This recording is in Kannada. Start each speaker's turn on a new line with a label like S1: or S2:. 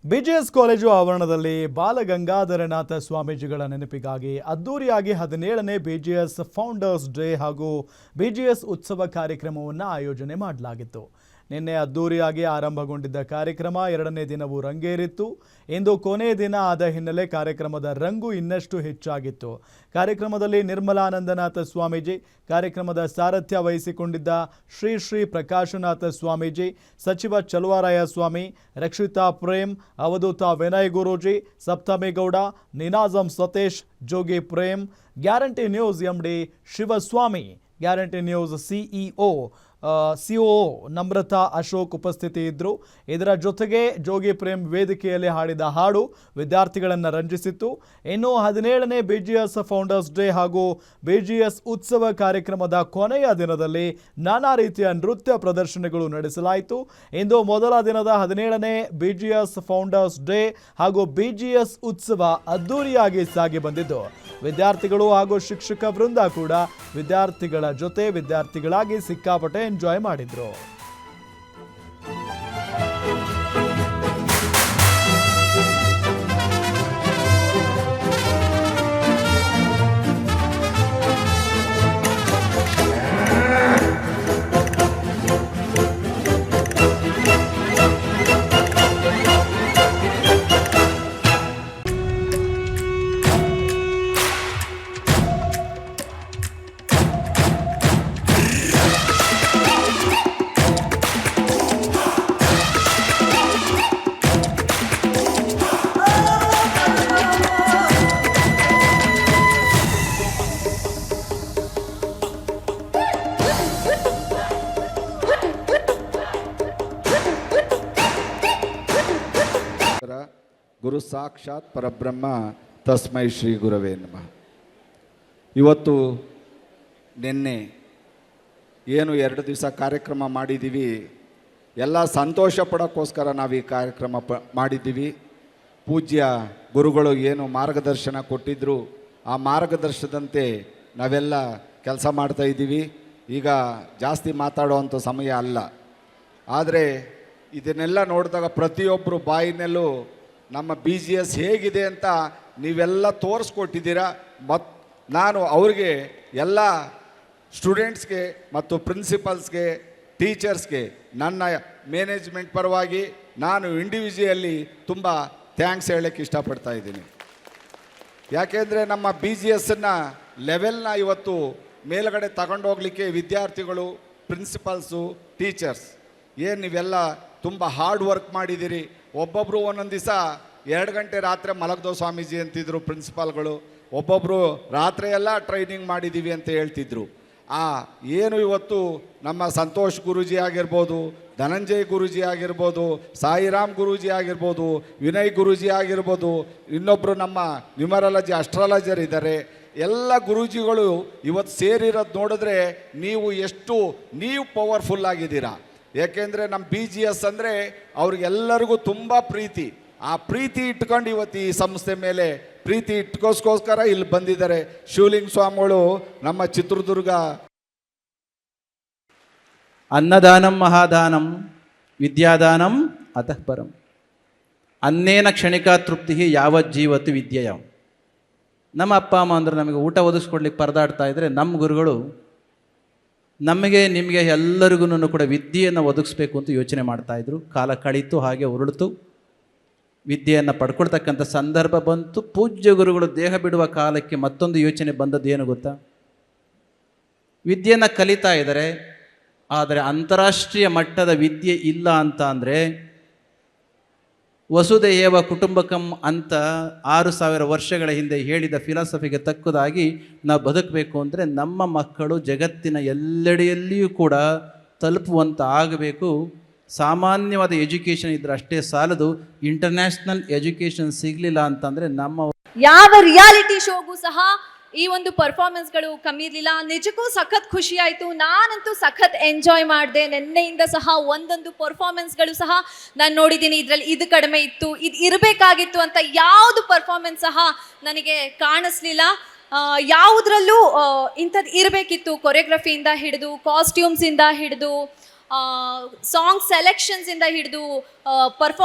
S1: ಬಿಜಿಎಸ್ ಕಾಲೇಜು ಆವರಣದಲ್ಲಿ ಬಾಲಗಂಗಾಧರನಾಥ ಸ್ವಾಮೀಜಿಗಳ ನೆನಪಿಗಾಗಿ ಅದ್ದೂರಿಯಾಗಿ 17ನೇ ಬಿಜಿಎಸ್ ಫೌಂಡರ್ಸ್ ಡೇ ಹಾಗೂ ಬಿಜಿಎಸ್ ಉತ್ಸವ ಕಾರ್ಯಕ್ರಮವನ್ನು ಆಯೋಜನೆ ಮಾಡಲಾಗಿತ್ತು. ನಿನ್ನೆ ಅದ್ದೂರಿಯಾಗಿ ಆರಂಭಗೊಂಡಿದ್ದ ಕಾರ್ಯಕ್ರಮ 2ನೇ ದಿನವೂ ರಂಗೇರಿತ್ತು. ಇಂದು ಕೊನೆಯ ದಿನ ಆದ ಹಿನ್ನೆಲೆ ಕಾರ್ಯಕ್ರಮದ ರಂಗು ಇನ್ನಷ್ಟು ಹೆಚ್ಚಾಗಿತ್ತು. ಕಾರ್ಯಕ್ರಮದಲ್ಲಿ ನಿರ್ಮಲಾನಂದನಾಥ ಸ್ವಾಮೀಜಿ, ಕಾರ್ಯಕ್ರಮದ ಸಾರಥ್ಯ ವಹಿಸಿಕೊಂಡಿದ್ದ ಶ್ರೀ ಶ್ರೀ ಪ್ರಕಾಶನಾಥ ಸ್ವಾಮೀಜಿ, ಸಚಿವ ಚಲುವರಾಯ ಸ್ವಾಮಿ, ರಕ್ಷಿತಾ ಪ್ರೇಮ್, ಅವಧೂತ ವಿನಯ್ ಗುರೂಜಿ, ಸಪ್ತಮಿ ಗೌಡ, ನಿನಾಜಂ Satish, Jogi Prem, guarantee news MD Shivaswamy, guarantee news COO Namrata Ashok ಉಪಸ್ಥಿತಿ ಇದ್ದರು. ಇದರ ಜೊತೆಗೆ ಜೋಗಿ ಪ್ರೇಮ್ ವೇದಿಕೆಯಲ್ಲಿ ಹಾಡಿದ ಹಾಡು ವಿದ್ಯಾರ್ಥಿಗಳನ್ನು ರಂಜಿಸಿತ್ತು. ಇನ್ನು 17ನೇ ಬಿಜಿಎಸ್ ಫೌಂಡರ್ಸ್ ಡೇ ಹಾಗೂ ಬಿಜಿಎಸ್ ಉತ್ಸವ ಕಾರ್ಯಕ್ರಮದ ಕೊನೆಯ ದಿನದಲ್ಲಿ ನಾನಾ ರೀತಿಯ ನೃತ್ಯ ಪ್ರದರ್ಶನಗಳು ನಡೆಸಲಾಯಿತು. ಇಂದು ಮೊದಲ ದಿನದ 17ನೇ ಬಿಜಿಎಸ್ ಫೌಂಡರ್ಸ್ ಡೇ ಹಾಗೂ ಬಿಜಿಎಸ್ ಉತ್ಸವ ಅದ್ದೂರಿಯಾಗಿ ಸಾಗಿ ಬಂದಿದ್ದು, ವಿದ್ಯಾರ್ಥಿಗಳು ಹಾಗೂ ಶಿಕ್ಷಕ ವೃಂದ ಕೂಡ ವಿದ್ಯಾರ್ಥಿಗಳ ಜೊತೆ ವಿದ್ಯಾರ್ಥಿಗಳಾಗಿ ಸಿಕ್ಕಾಪಟ್ಟೆ ಎಂಜಾಯ್ ಮಾಡಿದ್ರು.
S2: ಗುರು ಸಾಕ್ಷಾತ್ ಪರಬ್ರಹ್ಮ ತಸ್ಮೈ ಶ್ರೀ ಗುರವೇ ನಮಃ. ಇವತ್ತು ನಿನ್ನೆ ಏನು 2 ದಿವಸ ಕಾರ್ಯಕ್ರಮ ಮಾಡಿದ್ದೀವಿ, ಎಲ್ಲ ಸಂತೋಷ ಪಡೋಕ್ಕೋಸ್ಕರ ನಾವು ಈ ಕಾರ್ಯಕ್ರಮ ಮಾಡಿದ್ದೀವಿ. ಪೂಜ್ಯ ಗುರುಗಳು ಏನು ಮಾರ್ಗದರ್ಶನ ಕೊಟ್ಟಿದ್ದರು, ಆ ಮಾರ್ಗದರ್ಶನದಂತೆ ನಾವೆಲ್ಲ ಕೆಲಸ ಮಾಡ್ತಾಯಿದ್ದೀವಿ. ಈಗ ಜಾಸ್ತಿ ಮಾತಾಡುವಂಥ ಸಮಯ ಅಲ್ಲ. ಆದರೆ ಇದನ್ನೆಲ್ಲ ನೋಡಿದಾಗ ಪ್ರತಿಯೊಬ್ಬರು ಬಾಯಿನಲ್ಲೂ ನಮ್ಮ BGS ಹೇಗಿದೆ ಅಂತ ನೀವೆಲ್ಲ ತೋರಿಸ್ಕೊಟ್ಟಿದ್ದೀರಾ. ನಾನು ಅವ್ರಿಗೆ ಎಲ್ಲ ಸ್ಟೂಡೆಂಟ್ಸ್ಗೆ ಮತ್ತು ಪ್ರಿನ್ಸಿಪಲ್ಸ್ಗೆ, ಟೀಚರ್ಸ್ಗೆ ನನ್ನ ಮ್ಯಾನೇಜ್ಮೆಂಟ್ ಪರವಾಗಿ ನಾನು ಇಂಡಿವಿಜುವಲಿ ತುಂಬ ಥ್ಯಾಂಕ್ಸ್ ಹೇಳೋಕ್ಕೆ ಇಷ್ಟಪಡ್ತಾ ಇದ್ದೀನಿ. ಯಾಕೆಂದರೆ ನಮ್ಮ BGSನ ಲೆವೆಲ್ನ ಇವತ್ತು ಮೇಲ್ಗಡೆ ತಗೊಂಡೋಗ್ಲಿಕ್ಕೆ ವಿದ್ಯಾರ್ಥಿಗಳು, ಪ್ರಿನ್ಸಿಪಲ್ಸು, ಟೀಚರ್ಸ್ ಏನು ನೀವೆಲ್ಲ ತುಂಬ ಹಾರ್ಡ್ ವರ್ಕ್ ಮಾಡಿದ್ದೀರಿ. ಒಬ್ಬೊಬ್ಬರು ಒಂದೊಂದು ದಿವಸ 2 ಗಂಟೆ ರಾತ್ರಿ ಮಲಗ್ದೋ ಸ್ವಾಮೀಜಿ ಅಂತಿದ್ರು ಪ್ರಿನ್ಸಿಪಾಲ್ಗಳು, ಒಬ್ಬೊಬ್ಬರು ರಾತ್ರಿ ಎಲ್ಲ ಟ್ರೈನಿಂಗ್ ಮಾಡಿದ್ದೀವಿ ಅಂತ ಹೇಳ್ತಿದ್ರು. ಏನು ಇವತ್ತು ನಮ್ಮ ಸಂತೋಷ್ ಗುರೂಜಿ ಆಗಿರ್ಬೋದು, ಧನಂಜಯ್ ಗುರೂಜಿ ಆಗಿರ್ಬೋದು, ಸಾಯಿರಾಮ್ ಗುರೂಜಿ ಆಗಿರ್ಬೋದು, ವಿನಯ್ ಗುರೂಜಿ ಆಗಿರ್ಬೋದು, ಇನ್ನೊಬ್ಬರು ನಮ್ಮ ನ್ಯೂಮರಾಲಜಿ ಅಸ್ಟ್ರಾಲಜರ್ ಇದ್ದಾರೆ. ಎಲ್ಲ ಗುರೂಜಿಗಳು ಇವತ್ತು ಸೇರಿರೋದು ನೋಡಿದ್ರೆ ನೀವು ಪವರ್ಫುಲ್ ಆಗಿದ್ದೀರಾ. ಏಕೆಂದರೆ ನಮ್ಮ BGS ಅಂದರೆ ಅವ್ರಿಗೆಲ್ಲರಿಗೂ ತುಂಬ ಪ್ರೀತಿ. ಆ ಪ್ರೀತಿ ಇಟ್ಕೊಂಡು ಇವತ್ತು ಈ ಸಂಸ್ಥೆ ಮೇಲೆ ಪ್ರೀತಿ ಇಟ್ಕೋಸ್ಕೋಸ್ಕರ ಇಲ್ಲಿ ಬಂದಿದ್ದಾರೆ. ಶಿವಲಿಂಗ ಸ್ವಾಮಿಗಳು ನಮ್ಮ ಚಿತ್ರದುರ್ಗ.
S3: ಅನ್ನದಾನಂ ಮಹಾದಾನಂ ವಿದ್ಯಾದಾನಂ ಅತಃ ಪರಂ. ಅನ್ನೇನ ಕ್ಷಣಿಕ ತೃಪ್ತಿ ಯಾವಜ್ಜೀವತಿ ವಿದ್ಯೆಯ. ನಮ್ಮ ಅಪ್ಪ ಅಮ್ಮ ಅಂದ್ರೆ ನಮಗೆ ಊಟ ಒದಗಿಸ್ಕೊಡ್ಲಿಕ್ಕೆ ಪರದಾಡ್ತಾ ಇದ್ದರೆ, ನಮ್ಮ ಗುರುಗಳು ನಮಗೆ ನಿಮಗೆ ಎಲ್ಲರಿಗೂ ಕೂಡ ವಿದ್ಯೆಯನ್ನು ಒದಗಿಸ್ಬೇಕು ಅಂತ ಯೋಚನೆ ಮಾಡ್ತಾಯಿದ್ರು. ಕಾಲ ಕಳೀತು, ಹಾಗೆ ಉರುಳಿತು, ವಿದ್ಯೆಯನ್ನು ಪಡ್ಕೊಳ್ತಕ್ಕಂಥ ಸಂದರ್ಭ ಬಂತು. ಪೂಜ್ಯ ಗುರುಗಳು ದೇಹ ಬಿಡುವ ಕಾಲಕ್ಕೆ ಮತ್ತೊಂದು ಯೋಚನೆ ಬಂದದ್ದು ಏನು ಗೊತ್ತಾ? ವಿದ್ಯೆಯನ್ನು ಕಲಿತಾ ಇದ್ದಾರೆ, ಆದರೆ ಅಂತಾರಾಷ್ಟ್ರೀಯ ಮಟ್ಟದ ವಿದ್ಯೆ ಇಲ್ಲ ಅಂತ ಅಂದರೆ, ವಸುಧೈವ ಕುಟುಂಬಕಂ ಅಂತ 6000 ವರ್ಷಗಳ ಹಿಂದೆ ಹೇಳಿದ ಫಿಲಾಸಫಿಗೆ ತಕ್ಕದಾಗಿ ನಾವು ಬದುಕಬೇಕು ಅಂದರೆ ನಮ್ಮ ಮಕ್ಕಳು ಜಗತ್ತಿನ ಎಲ್ಲೆಡೆಯಲ್ಲಿಯೂ ಕೂಡ ತಲುಪುವಂತ ಆಗಬೇಕು. ಸಾಮಾನ್ಯವಾದ ಎಜುಕೇಷನ್ ಇದ್ರೆ ಅಷ್ಟೇ ಸಾಲದು, ಇಂಟರ್ನ್ಯಾಷನಲ್ ಎಜುಕೇಷನ್ ಸಿಗಲಿಲ್ಲ ಅಂತಂದರೆ ನಮ್ಮ
S4: ಯಾವ ರಿಯಾಲಿಟಿ ಶೋಗೂ ಸಹ ಈ ಒಂದು ಪರ್ಫಾರ್ಮೆನ್ಸ್ಗಳು ಕಮ್ಮಿ ಇರಲಿಲ್ಲ. ನಿಜಕ್ಕೂ ಸಖತ್ ಖುಷಿ ಆಯಿತು. ನಾನಂತೂ ಸಖತ್ ಎಂಜಾಯ್ ಮಾಡಿದೆ. ನಿನ್ನೆಯಿಂದ ಸಹ ಒಂದೊಂದು ಪರ್ಫಾರ್ಮೆನ್ಸ್ಗಳು ಸಹ ನಾನು ನೋಡಿದ್ದೀನಿ. ಇದರಲ್ಲಿ ಇದು ಕಡಿಮೆ ಇತ್ತು, ಇದು ಇರಬೇಕಾಗಿತ್ತು ಅಂತ ಯಾವುದು ಪರ್ಫಾರ್ಮೆನ್ಸ್ ಸಹ ನನಗೆ ಕಾಣಿಸ್ಲಿಲ್ಲ. ಯಾವುದ್ರಲ್ಲೂ ಇಂಥದ್ದು ಇರಬೇಕಿತ್ತು. ಕೊರಿಯೋಗ್ರಫಿಯಿಂದ ಹಿಡಿದು, ಕಾಸ್ಟ್ಯೂಮ್ಸಿಂದ ಹಿಡಿದು, ಸಾಂಗ್ ಸೆಲೆಕ್ಷನ್ಸಿಂದ ಹಿಡಿದು, ಪರ್ಫಾರ್ಮೆನ್ಸ್